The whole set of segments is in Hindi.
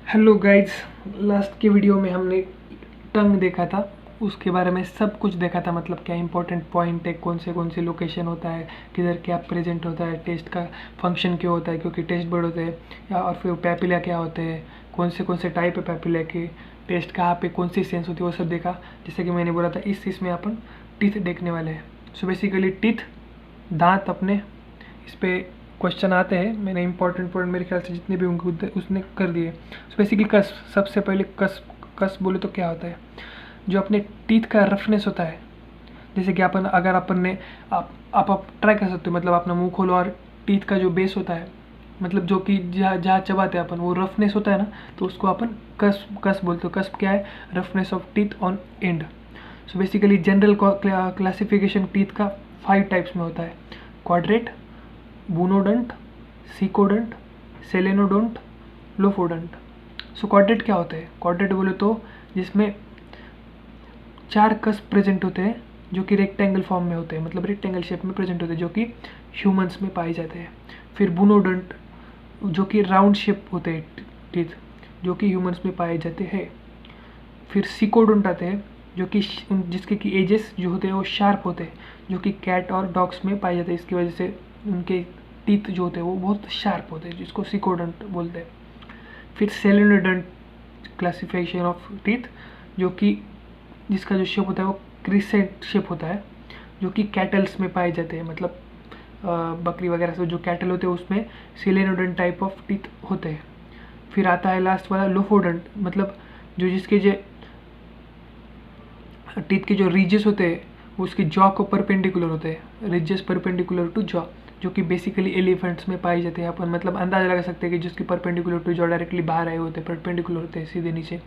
हेलो गाइज, लास्ट की वीडियो में हमने टंग देखा था, उसके बारे में सब कुछ देखा था। मतलब क्या इंपॉर्टेंट पॉइंट है, कौन से लोकेशन होता है, किधर क्या प्रेजेंट होता है, टेस्ट का फंक्शन क्यों होता है, क्योंकि टेस्ट बर्ड होते हैं, या और फिर पैपिला क्या होते हैं, कौन से टाइप है पैपिला के, टेस्ट कहाँ पे कौन सी सेंस होती है, वो सब देखा। जैसे कि मैंने बोला था, इसमें अपन टीथ देखने वाले हैं। सो बेसिकली टीथ, दांत अपने, इस पर क्वेश्चन आते हैं। मैंने इंपॉर्टेंट पॉइंट मेरे ख्याल से जितने भी होंगे उसने कर दिए। बेसिकली कस्प, सबसे पहले कस्प बोले तो क्या होता है, जो अपने टीथ का रफनेस होता है। जैसे कि अपन, अगर अपन ने आप ट्राई कर सकते हो, मतलब अपना मुंह खोलो और टीथ का जो बेस होता है, मतलब जो कि जहाँ चबाते हैं अपन, वो रफनेस होता है ना, तो उसको अपन कस्प बोलते हो। कस्प क्या है? Roughness of teeth on and. So basically general classification teeth का 5 टाइप्स में होता है: क्वाड्रेट, बूनोडंट, सिकोडंट, सेलेनोडोंट, लोफोडंट। सो क्वाड्रेट क्या होते हैं? क्वाड्रेट बोले तो जिसमें 4 कस्प प्रेजेंट होते हैं, जो कि रेक्टेंगल फॉर्म में होते हैं, मतलब रेक्टेंगल शेप में प्रेजेंट होते हैं, जो कि ह्यूमंस में पाए जाते हैं। फिर बूनोडंट, जो कि राउंड शेप होते हैं टीथ, जो कि ह्यूमंस में पाए जाते हैं। फिर सिकोडोंट आते हैं, जो कि जिसके कि एजेस जो होते हैं वो शार्प होते हैं, जो कि कैट और डॉग्स में पाए जाते हैं। इसकी वजह से उनके टीथ जो होते हैं वो बहुत शार्प होते हैं, जिसको सिकोडोंट बोलते हैं। फिर सेलेनोडोंट क्लासिफिकेशन ऑफ टीथ, जो कि जिसका जो शेप होता है वो क्रिसेंट शेप होता है, जो कि कैटल्स में पाए जाते हैं। मतलब बकरी वगैरह से जो कैटल होते हैं उसमें सेलेनोडोंट टाइप ऑफ टीथ होते हैं। फिर आता है लास्ट वाला लोफोडोंट, मतलब जो जिसके जो टीथ के जो रिजेस होते हैं वो उसके जॉ को परपेंडिकुलर होते हैं, रिजेस परपेंडिकुलर टू जॉ, जो कि बेसिकली एलिफेंट्स में पाए जाते हैं। अपन मतलब अंदाजा लगा सकते हैं कि जिसकी परपेंडिकुलर टू जॉ डायरेक्टली बाहर आए होते हैं, परपेंडिकुलर होते हैं सीधे नीचे,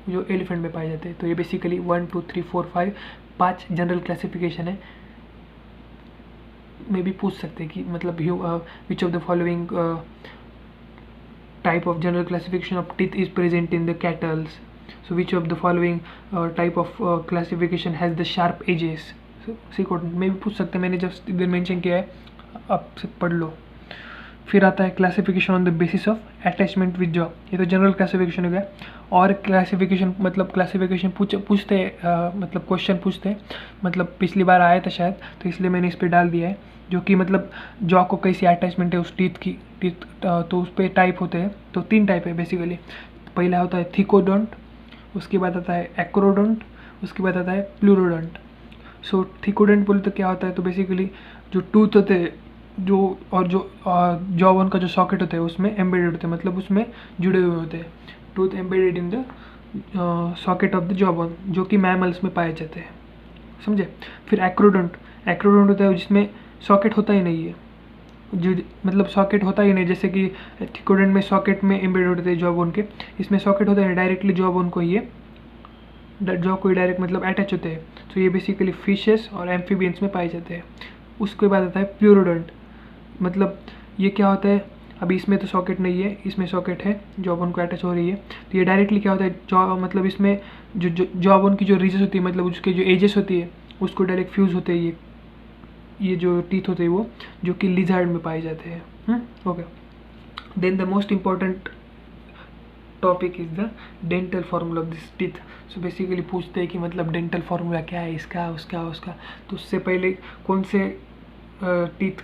जो एलिफेंट में पाए जाते हैं। तो ये बेसिकली 1 2 3 4 5 जनरल क्लासिफिकेशन है। में भी पूछ सकते हैं कि मतलब विच of the following type of general classification of teeth is present in the cattles. So which of the following type of classification has the sharp edges? So सिकोडोंट में भी पूछ सकते हैं, मैंने जब इधर मेंशन किया है, आप से पढ़ लो। फिर आता है classification on the basis of attachment with jaw. ये तो जनरल क्लासिफिकेशन हो गया। और क्लासिफिकेशन मतलब क्लासिफिकेशन पूछते हैं, मतलब क्वेश्चन पूछते हैं, मतलब पिछली बार आया था शायद, तो इसलिए मैंने इस पर डाल दिया है, जो कि मतलब जॉ को कैसी अटैचमेंट है उस टीथ की, तो उस पर टाइप होते हैं। तो 3 टाइप है बेसिकली। पहला होता है थिकोडोंट, उसके बाद आता है एक्रोडोंट, उसके बाद आता है प्लूरोडोंट। सो थिकोडोंट बोले तो क्या होता है, तो बेसिकली जो टूथ होते हैं, जो और जो जॉ वन का जो सॉकेट होता है उसमें एम्बेडेड होते हैं, मतलब उसमें जुड़े हुए होते हैं, tooth embedded in the socket of the jaw one, जो कि मैमल्स में पाए जाते हैं, समझे। फिर एक्रोडोंट होता है जिसमें सॉकेट होता ही नहीं है, जो मतलब सॉकेट होता ही नहीं, जैसे कि थिकोडेंट में सॉकेट में एम्बेडेड होते हैं जॉ बोन के, इसमें सॉकेट होता है डायरेक्टली जॉ बोन को, ये जॉ को डायरेक्ट मतलब अटैच होते हैं। तो ये बेसिकली फिशेस और एम्फीबियंस में पाए जाते हैं। उसके बाद आता है प्लूरोडोंट, मतलब ये क्या होता है, अभी इसमें तो सॉकेट नहीं है, इसमें सॉकेट है, जॉ बोन को अटैच हो रही है। तो ये डायरेक्टली क्या होता है, जॉ मतलब इसमें जो जॉ बोन की जो रीजेस होती है, मतलब उसके जो एजेस होती है उसको डायरेक्ट फ्यूज़ होते हैं ये जो टीथ होते हैं वो, जो कि लिजार्ड में पाए जाते हैं। Okay, then the most important topic is the dental formula of this teeth. So basically पूछते हैं कि मतलब डेंटल फार्मूला क्या है इसका, उसका। तो उससे पहले कौन से टीथ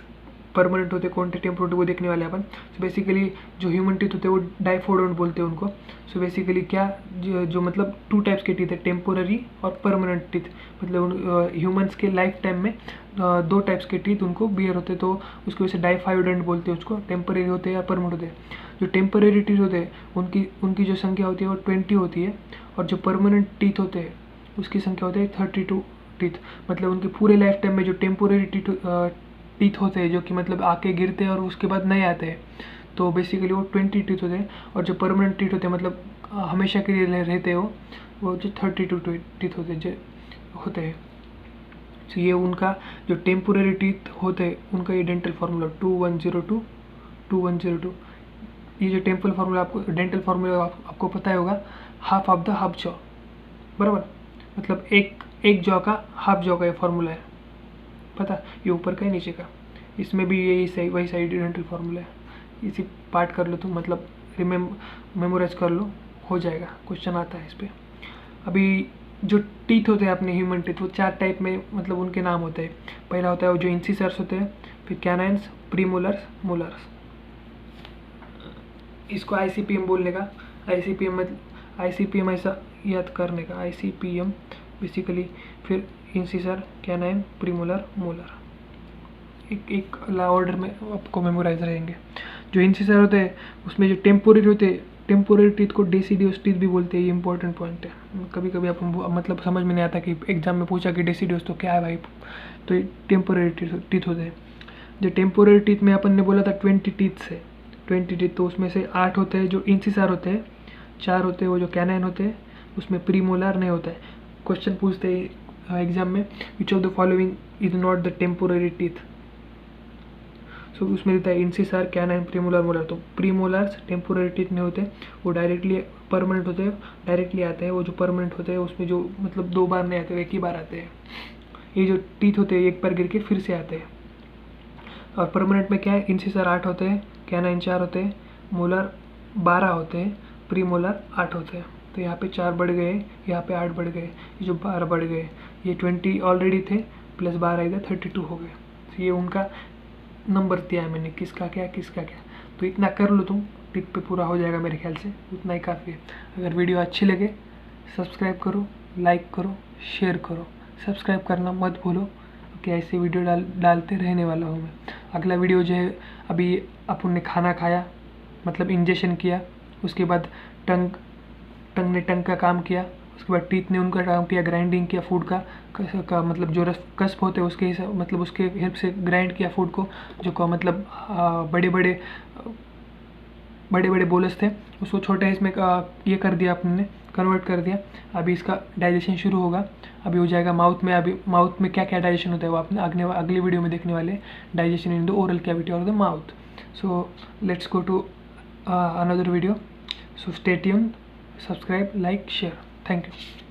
परमानेंट होते, कौन से टेम्पोररी, वो देखने वाले अपन। सो बेसिकली जो ह्यूमन टीथ होते हैं वो डाइफोडोंट बोलते हैं उनको। सो बेसिकली क्या, जो मतलब 2 टाइप्स के टीथ है, टेम्पोररी और परमानेंट टीथ। मतलब ह्यूमंस के लाइफ टाइम में 2 टाइप्स के टीथ उनको बियर होते हैं, तो उसकी वजह से डाइफाइडोडेंट बोलते हैं उसको। टेम्पररी होते हैं या परमानेंट होते हैं। जो टेम्पररी टीथ होते हैं उनकी जो संख्या होती है वो 20 होती है, और जो परमानेंट टीथ होते हैं उसकी संख्या होती है 32 टीथ। मतलब उनके पूरे लाइफ टाइम में जो टेम्पोररी टीथ होते हैं, जो कि मतलब आके गिरते हैं और उसके बाद नए आते हैं, तो बेसिकली वो 20 टीथ होते हैं। और जो परमानेंट टीथ होते हैं, मतलब हमेशा के लिए रहते हैं वो जो 32 टीथ होते हैं। तो ये उनका जो टेम्पोररी टीथ होते हैं उनका ये डेंटल फार्मूला 2102। ये जो डेंटल फार्मूला आपको पता ही होगा, half of the half jaw, बराबर। मतलब एक जॉ का हाफ जॉ का ये फार्मूला है, पता, ये ऊपर का है नीचे का, इसमें भी यही सही वही साइड डेंटल फार्मूला है। इसी पार्ट कर लो तो मतलब मेमोराइज कर लो, हो जाएगा, क्वेश्चन आता है इस पर। अभी जो टीथ होते हैं अपने ह्यूमन टीथ, वो 4 टाइप में मतलब उनके नाम होते हैं। पहला होता है वो जो इंसिसर्स होते हैं, फिर कैनाइन्स, प्रीमोलर्स, मोलर्स। इसको ICPM बोलने का, ICPM ऐसा याद करने का, ICPM बेसिकली, फिर इंसिसर, कैनाइन, प्रीमोलर, मोलर, एक ऑर्डर में आपको मेमोराइज रहेंगे। जो इंसिसर होते हैं उसमें जो टेम्पोररी होते हैं, टेम्पोररी टीथ को डेसिडियस टीथ भी बोलते हैं। ये इंपॉर्टेंट पॉइंट है, कभी कभी आपको मतलब समझ में नहीं आता कि एग्जाम में पूछा कि डेसिडियस तो क्या है भाई, तो ये टेम्पोररी टीथ होते हैं। जो टेम्पोररी टीथ में अपन ने बोला था 20 टीथ्स है, 20 टीथ, तो उसमें से 8 होते हैं जो इंसिसर होते हैं, 4 होते हैं वो जो कैनाइन होते हैं, उसमें प्रीमोलर नहीं होता है। क्वेश्चन पूछते हैं एग्जाम में, which of the following is not the temporary teeth. So उसमें देता है इंसिसर, कैनाइन, प्रीमोलर, मोलर। तो प्रीमोलर्स टेम्पोररी टीथ नहीं होते, वो डायरेक्टली परमानेंट होते हैं, डायरेक्टली आते हैं। वो जो परमानेंट होते हैं उसमें जो मतलब 2 बार नहीं आते, एक ही बार आते हैं। ये जो टीथ होते हैं एक बार गिर के फिर से आते हैं। और परमानेंट में क्या है, इंसिसर 8 होते हैं, कैनाइन 4 होते हैं, मोलर 12 होते हैं, प्रीमोलर 8 होते हैं। तो यहाँ पे 4 बढ़ गए, यहाँ पे 8 बढ़ गए, ये जो 12 बढ़ गए, ये 20 ऑलरेडी थे, प्लस 12 इधर 32 हो गए। तो ये उनका नंबर दिया है मैंने, किसका क्या किसका क्या। तो इतना कर लो तुम, टिक पे पूरा हो जाएगा मेरे ख्याल से, उतना ही काफ़ी है। अगर वीडियो अच्छी लगे सब्सक्राइब करो, लाइक करो, शेयर करो। सब्सक्राइब करना मत भूलो कि ऐसे वीडियो डालते रहने वाला हूँ मैं। अगला वीडियो जो है, अभी अपन ने खाना खाया मतलब इंजेक्शन किया, उसके बाद टंग ने टंग का काम किया, उसके बाद टीथ ने उनका काम किया, ग्राइंडिंग किया फूड का मतलब जो कस्प होते हैं उसके हिसाब मतलब उसके हेल्प से ग्राइंड किया फूड को। जो का मतलब बड़े बड़े बोलस थे उसको छोटे इसमें ये कर दिया, अपने कन्वर्ट कर दिया। अभी इसका डाइजेशन शुरू होगा, अभी हो जाएगा माउथ में। अभी माउथ में क्या क्या डाइजेशन होता है वो आपने अगले वीडियो में देखने वाले, digestion in the oral cavity और the mouth. So let's go to another video. So stay tuned, subscribe, like, share. Thank you.